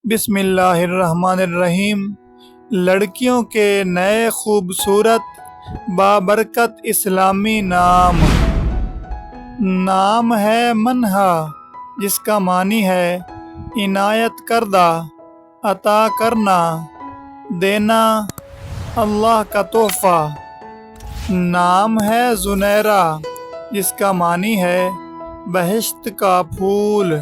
بسم اللہ الرحمن الرحیم۔ لڑکیوں کے نئے خوبصورت بابرکت اسلامی نام ہے منہا، جس کا معنی ہے عنایت کردہ، عطا کرنا، دینا، اللہ کا تحفہ۔ نام ہے زنیرہ، جس کا معنی ہے بہشت کا پھول۔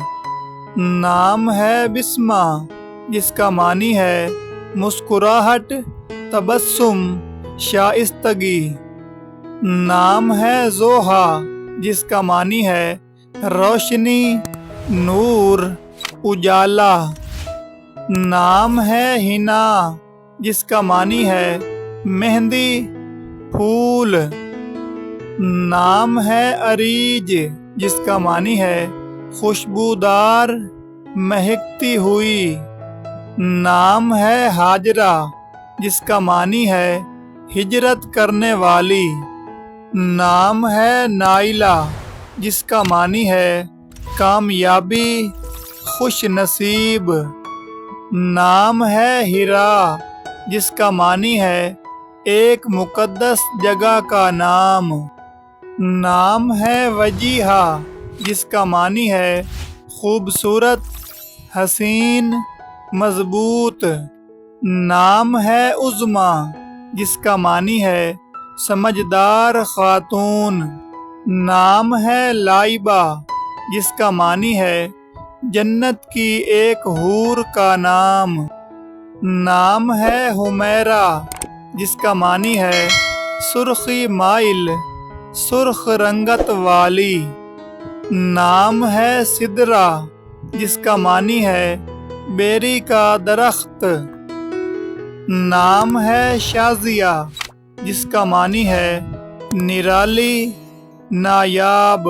نام ہے بسمہ، جس کا معنی ہے مسکراہٹ، تبسم، شائستگی۔ نام ہے زوہا، جس کا معنی ہے روشنی، نور، اجالا۔ نام ہے ہنا، جس کا معنی ہے مہندی، پھول۔ نام ہے اریج، جس کا معنی ہے خوشبودار، مہکتی ہوئی۔ نام ہے ہاجرہ، جس کا معنی ہے ہجرت کرنے والی۔ نام ہے نائلہ، جس کا معنی ہے کامیابی، خوش نصیب۔ نام ہے ہرا، جس کا معنی ہے ایک مقدس جگہ کا نام۔ نام ہے وجیہہ، جس کا معنی ہے خوبصورت، حسین، مضبوط۔ نام ہے عظمیٰ، جس کا معنی ہے سمجھدار خاتون۔ نام ہے لائبہ، جس کا معنی ہے جنت کی ایک حور کا نام۔ نام ہے حمیرہ، جس کا معنی ہے سرخی مائل، سرخ رنگت والی۔ نام ہے سدرہ، جس کا معنی ہے بیری کا درخت۔ نام ہے شازیہ، جس کا معنی ہے نرالی، نایاب۔